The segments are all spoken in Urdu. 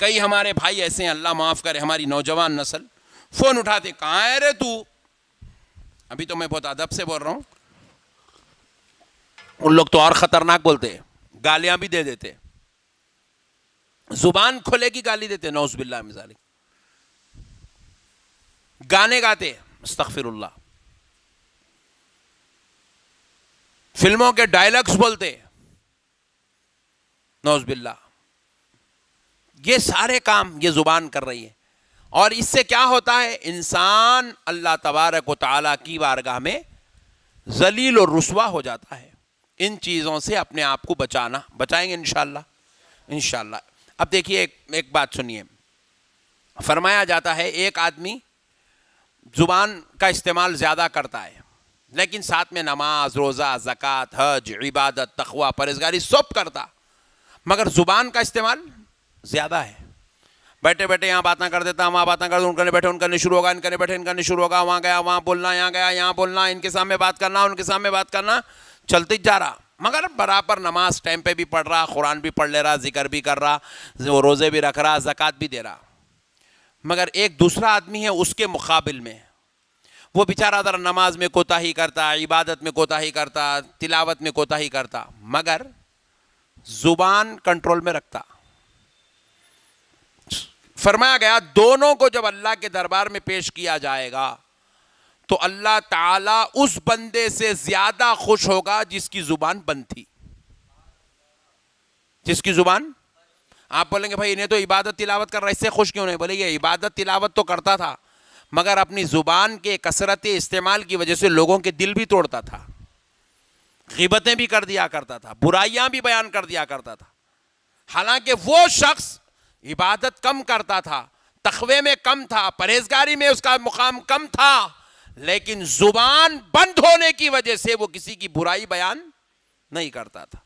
کئی ہمارے بھائی ایسے ہیں, اللہ معاف کرے, ہماری نوجوان نسل فون اٹھاتے, کہاں ہے رے تو, ابھی تو میں بہت ادب سے بول رہا ہوں, ان لوگ تو اور خطرناک بولتے, گالیاں بھی دے دیتے, زبان کھلے کی گالی دیتے, نعوذ باللہ من ذالک, گانے گاتے, استغفر اللہ, فلموں کے ڈائلاگز بولتے, نعوذ باللہ. یہ سارے کام یہ زبان کر رہی ہے, اور اس سے کیا ہوتا ہے, انسان اللہ تبارک و تعالیٰ کی بارگاہ میں ذلیل اور رسوا ہو جاتا ہے. ان چیزوں سے اپنے آپ کو بچائیں گے انشاءاللہ, انشاءاللہ. اب دیکھیے ایک بات سنیے, فرمایا جاتا ہے ایک آدمی زبان کا استعمال زیادہ کرتا ہے, لیکن ساتھ میں نماز, روزہ, زکوٰۃ, حج, عبادت, تقوی, پرہیزگاری سب کرتا, مگر زبان کا استعمال زیادہ ہے. بیٹھے بیٹھے یہاں باتیں کر دیتا, وہاں باتیں کر دیتا, ان کرنے بیٹھے ان کرنے شروع ہوگا, ان کرنے بیٹھے ان کرنے شروع ہوگا, وہاں گیا وہاں بولنا, یہاں گیا یہاں بولنا, ان کے سامنے بات کرنا, ان کے سامنے بات کرنا, چلتے جا رہا, مگر برابر نماز ٹائم پہ بھی پڑھ رہا, قرآن بھی پڑھ لے رہا, ذکر بھی کر رہا, روزے بھی رکھ رہا, زکوٰۃ بھی دے رہا. مگر ایک دوسرا آدمی ہے اس کے مقابل میں, وہ بیچارہ ذرا نماز میں کوتاہی کرتا, عبادت میں کوتاہی کرتا, تلاوت میں کوتاہی کرتا, مگر زبان کنٹرول میں رکھتا. فرمایا گیا دونوں کو جب اللہ کے دربار میں پیش کیا جائے گا تو اللہ تعالیٰ اس بندے سے زیادہ خوش ہوگا جس کی زبان بند تھی. جس کی زبان, آپ بولیں گے بھائی انہیں تو عبادت تلاوت کر رہا, اس سے خوش کیوں نہیں؟ بولے یہ عبادت تلاوت تو کرتا تھا, مگر اپنی زبان کے کثرت استعمال کی وجہ سے لوگوں کے دل بھی توڑتا تھا, غیبتیں بھی کر دیا کرتا تھا, برائیاں بھی بیان کر دیا کرتا تھا. حالانکہ وہ شخص عبادت کم کرتا تھا, تقوی میں کم تھا, پرہیزگاری میں اس کا مقام کم تھا, لیکن زبان بند ہونے کی وجہ سے وہ کسی کی برائی بیان نہیں کرتا تھا,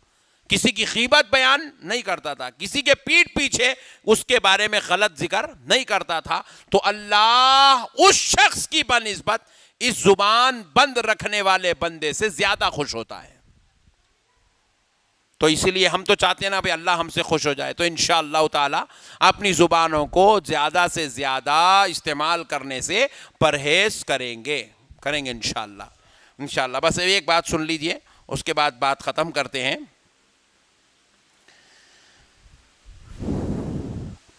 کسی کی غیبت بیان نہیں کرتا تھا, کسی کے پیٹھ پیچھے اس کے بارے میں غلط ذکر نہیں کرتا تھا. تو اللہ اس شخص کی بنسبت اس زبان بند رکھنے والے بندے سے زیادہ خوش ہوتا ہے. تو اسی لیے ہم تو چاہتے ہیں نا بھائی اللہ ہم سے خوش ہو جائے, تو انشاءاللہ تعالی اپنی زبانوں کو زیادہ سے زیادہ استعمال کرنے سے پرہیز کریں گے انشاءاللہ. انشاءاللہ بس ایک بات سن لیجئے, اس کے بعد بات ختم کرتے ہیں.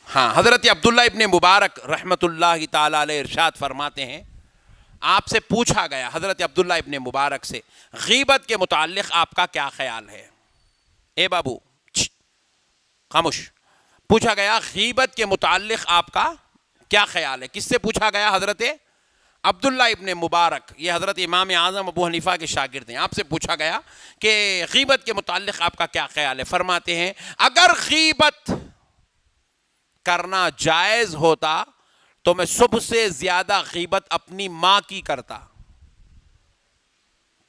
ہاں, حضرت عبداللہ ابن مبارک رحمت اللہ تعالی علیہ ارشاد فرماتے ہیں, آپ سے پوچھا گیا حضرت عبداللہ ابن مبارک سے, غیبت کے متعلق آپ کا کیا خیال ہے؟ اے بابو خاموش, پوچھا گیا غیبت کے متعلق آپ کا کیا خیال ہے؟ کس سے پوچھا گیا؟ حضرت عبداللہ ابن مبارک, یہ حضرت امام اعظم ابو حنیفہ کے شاگرد ہیں. آپ سے پوچھا گیا کہ غیبت کے متعلق آپ کا کیا خیال ہے؟ فرماتے ہیں اگر غیبت کرنا جائز ہوتا تو میں سب سے زیادہ غیبت اپنی ماں کی کرتا.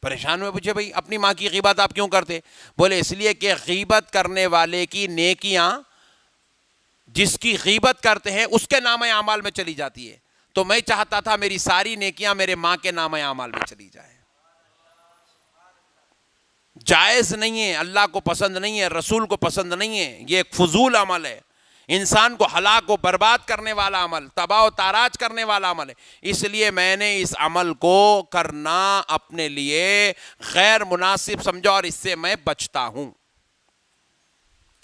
پریشان ہوئے, پوچھے بھائی اپنی ماں کی غیبت آپ کیوں کرتے؟ بولے اس لیے کہ غیبت کرنے والے کی نیکیاں جس کی غیبت کرتے ہیں اس کے نام اعمال میں چلی جاتی ہے, تو میں چاہتا تھا میری ساری نیکیاں میرے ماں کے نام اعمال میں چلی جائیں. جائز نہیں ہے, اللہ کو پسند نہیں ہے, رسول کو پسند نہیں ہے, یہ ایک فضول عمل ہے, انسان کو ہلاک و برباد کرنے والا عمل, تباہ و تاراج کرنے والا عمل ہے. اس لیے میں نے اس عمل کو کرنا اپنے لیے غیر مناسب سمجھا اور اس سے میں بچتا ہوں.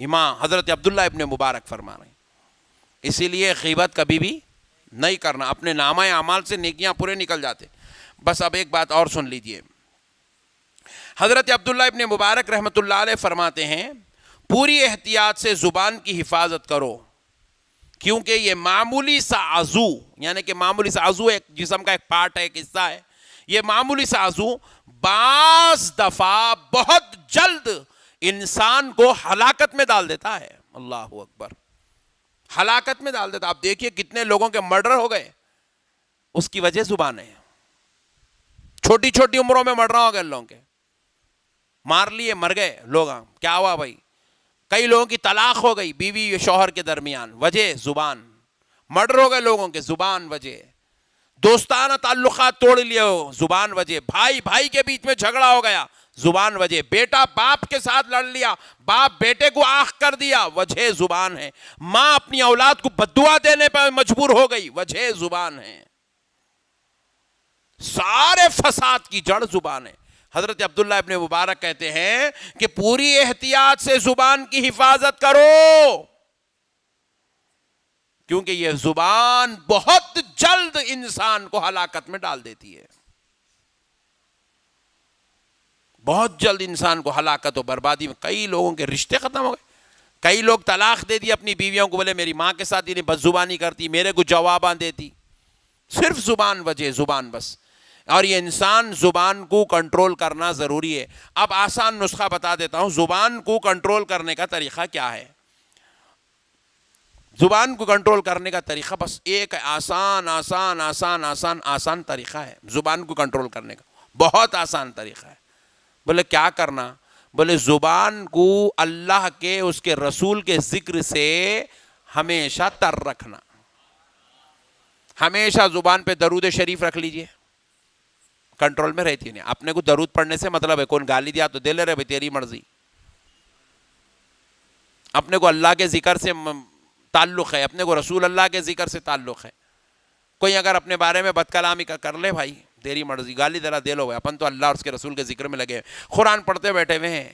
امام حضرت عبداللہ ابن مبارک فرما رہے ہیں اسی لیے غیبت کبھی بھی نہیں کرنا, اپنے نامہ اعمال سے نیکیاں پورے نکل جاتے. بس اب ایک بات اور سن لیجئے, حضرت عبداللہ ابن مبارک رحمت اللہ علیہ فرماتے ہیں پوری احتیاط سے زبان کی حفاظت کرو, کیونکہ یہ معمولی سا عضو, یعنی کہ معمولی سا عضو ایک جسم کا ایک پارٹ ہے, ایک حصہ ہے, یہ معمولی سا عضو بعض دفعہ بہت جلد انسان کو ہلاکت میں ڈال دیتا ہے. اللہ اکبر, ہلاکت میں ڈال دیتا. آپ دیکھیے کتنے لوگوں کے مرڈر ہو گئے, اس کی وجہ زبان ہے. چھوٹی چھوٹی عمروں میں مرڈر ہو گئے لوگوں کے, مار لیے مر گئے لوگ. کیا ہوا بھائی؟ کئی لوگوں کی طلاق ہو گئی بیوی شوہر کے درمیان, وجہ زبان. مرڈر ہو گئے لوگوں کے, زبان وجہ. دوستانہ تعلقات توڑ لیے, زبان وجہ. بھائی بھائی کے بیچ میں جھگڑا ہو گیا, زبان وجہ. بیٹا باپ کے ساتھ لڑ لیا, باپ بیٹے کو آخ کر دیا, وجہ زبان ہے. ماں اپنی اولاد کو بددعا دینے پر مجبور ہو گئی, وجہ زبان ہے. سارے فساد کی جڑ زبان ہے. حضرت عبداللہ ابن مبارک کہتے ہیں کہ پوری احتیاط سے زبان کی حفاظت کرو, کیونکہ یہ زبان بہت جلد انسان کو ہلاکت میں ڈال دیتی ہے. بہت جلد انسان کو ہلاکت و بربادی میں. کئی لوگوں کے رشتے ختم ہو گئے, کئی لوگ طلاق دے دی اپنی بیویوں کو, بولے میری ماں کے ساتھ انہیں بد زبانی کرتی, میرے کو جواباں دیتی. صرف زبان وجہ, زبان بس. اور یہ انسان زبان کو کنٹرول کرنا ضروری ہے. اب آسان نسخہ بتا دیتا ہوں, زبان کو کنٹرول کرنے کا طریقہ کیا ہے. زبان کو کنٹرول کرنے کا طریقہ بس ایک آسان آسان آسان آسان آسان طریقہ ہے زبان کو کنٹرول کرنے کا, بہت آسان طریقہ ہے. بولے کیا کرنا؟ بولے زبان کو اللہ کے اس کے رسول کے ذکر سے ہمیشہ تر رکھنا. ہمیشہ زبان پہ درود شریف رکھ لیجئے, کنٹرول میں رہتی نہیں. اپنے کو درود پڑھنے سے مطلب ہے, کون گالی دیا تو دے لے رہے بھائی تیری مرضی. اپنے کو اللہ کے ذکر سے تعلق ہے, اپنے کو رسول اللہ کے ذکر سے تعلق ہے. کوئی اگر اپنے بارے میں بد کلامی کر لے بھائی تیری مرضی, گالی ذرا دے لو, اپن تو اللہ اور اس کے رسول کے ذکر میں لگے, قرآن پڑھتے بیٹھے ہوئے ہیں.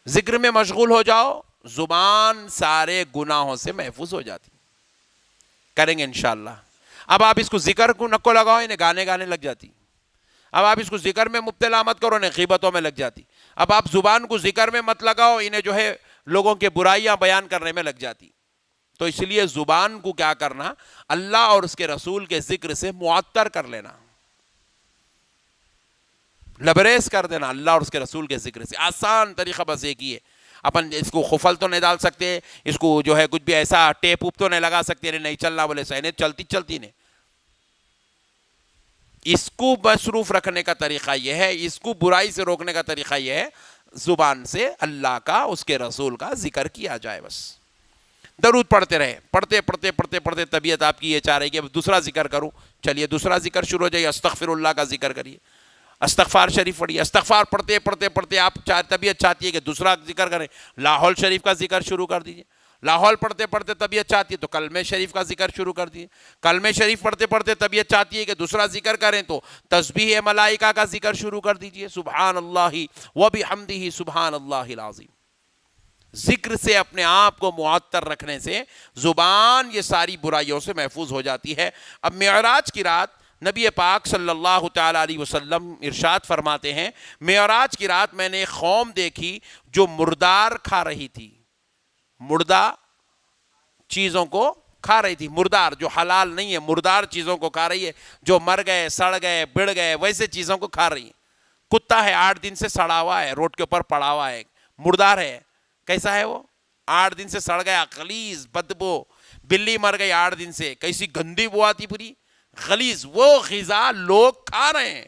ذکر میں مشغول ہو جاؤ, زبان سارے گناہوں سے محفوظ ہو جاتی. کریں گے انشاءاللہ. اب آپ اس کو ذکر کو نکو لگاؤ, انہیں گانے لگ جاتی. اب آپ اس کو ذکر میں مبتلا مت کرو, انہیں غیبتوں میں لگ جاتی. اب آپ زبان کو ذکر میں مت لگاؤ, انہیں جو ہے لوگوں کے برائیاں بیان کرنے میں لگ جاتی. تو اس لیے زبان کو کیا کرنا, اللہ اور اس کے رسول کے ذکر سے معطر کر لینا, لبریز کر دینا اللہ اور اس کے رسول کے ذکر سے. آسان طریقہ بس ایک ہی ہے. اپن اس کو خفل تو نہیں ڈال سکتے, اس کو جو ہے کچھ بھی ایسا ٹیپ اوپ تو نہیں لگا سکتے, نہیں چلنا بولے سہنے چلتی نہیں. اس کو مصروف رکھنے کا طریقہ یہ ہے, اس کو برائی سے روکنے کا طریقہ یہ ہے, زبان سے اللہ کا اس کے رسول کا ذکر کیا جائے. بس درود پڑھتے رہے, پڑھتے طبیعت آپ کی یہ چاہ رہی کہ اب دوسرا ذکر کروں, چلیے دوسرا ذکر شروع ہو جائے, استغفر اللہ کا ذکر کریے, استغفار شریف پڑھیے. استغفار پڑھتے آپ طبیعت چاہتی ہے کہ دوسرا ذکر کریں, لاحول شریف کا ذکر شروع کر دیجئے. لاحول پڑھتے طبیعت چاہتی ہے تو کلمہ شریف کا ذکر شروع کر دیجئے. کلمہ شریف پڑھتے طبیعت چاہتی ہے کہ دوسرا ذکر کریں تو تسبیح ملائکہ کا ذکر شروع کر دیجئے. سبحان اللہ وبحمدہ سبحان اللہ العظیم. ذکر سے اپنے آپ کو معطر رکھنے سے زبان یہ ساری برائیوں سے محفوظ ہو جاتی ہے. اب معراج کی رات نبی پاک صلی اللہ تعالیٰ علیہ وسلم ارشاد فرماتے ہیں, معراج کی رات میں نے ایک قوم دیکھی جو مردار کھا رہی تھی, مردہ چیزوں کو کھا رہی تھی. مردار جو حلال نہیں ہے, مردار چیزوں کو کھا رہی ہے, جو مر گئے, سڑ گئے, بڑھ گئے, ویسے چیزوں کو کھا رہی ہے. کتا ہے 8 دن سے سڑا ہوا ہے, روڈ کے اوپر پڑا ہوا ہے, مردار ہے. کیسا ہے وہ؟ 8 دن سے سڑ گیا, غلیظ بدبو. بلی مر گئی 8 دن سے, کیسی گندی بو آتی پوری, غلیظ. وہ غذا لوگ کھا رہے ہیں.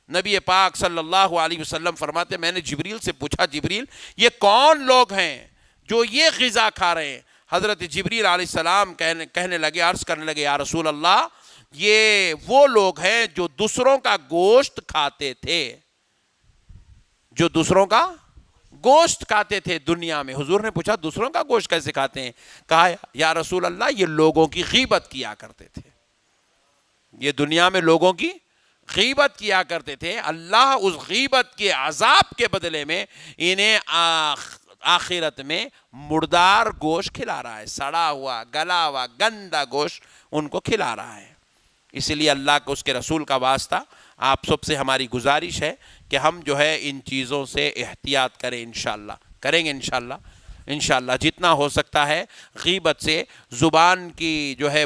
نبی پاک صلی اللہ علیہ وسلم فرماتے, میں نے جبریل سے پوچھا, جبریل یہ کون لوگ ہیں جو یہ غذا کھا رہے ہیں؟ حضرت جبریل علیہ السلام کہنے لگے, عرض کرنے لگے, یا رسول اللہ یہ وہ لوگ ہیں جو دوسروں کا گوشت کھاتے تھے, جو دوسروں کا گوشت کھاتے تھے دنیا میں. حضور نے پوچھا دوسروں کا گوشت کیسے کھاتے ہیں؟ کہا یا رسول اللہ یہ لوگوں کی غیبت کیا کرتے تھے, یہ دنیا میں لوگوں کی غیبت کیا کرتے تھے. اللہ اس غیبت کے عذاب کے بدلے میں انہیں آخرت میں مردار گوشت کھلا رہا ہے, سڑا ہوا, گلا ہوا, گندا گوشت ان کو کھلا رہا ہے. اسی لیے اللہ کو اس کے رسول کا واسطہ آپ سب سے ہماری گزارش ہے کہ ہم جو ہے ان چیزوں سے احتیاط کریں. انشاءاللہ کریں گے, انشاءاللہ جتنا ہو سکتا ہے غیبت سے, زبان کی جو ہے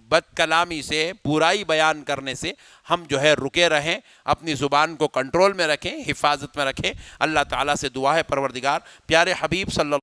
بد کلامی سے, برائی بیان کرنے سے ہم جو ہے رکے رہیں, اپنی زبان کو کنٹرول میں رکھیں, حفاظت میں رکھیں. اللہ تعالیٰ سے دعا ہے پروردگار پیارے حبیب صلی اللہ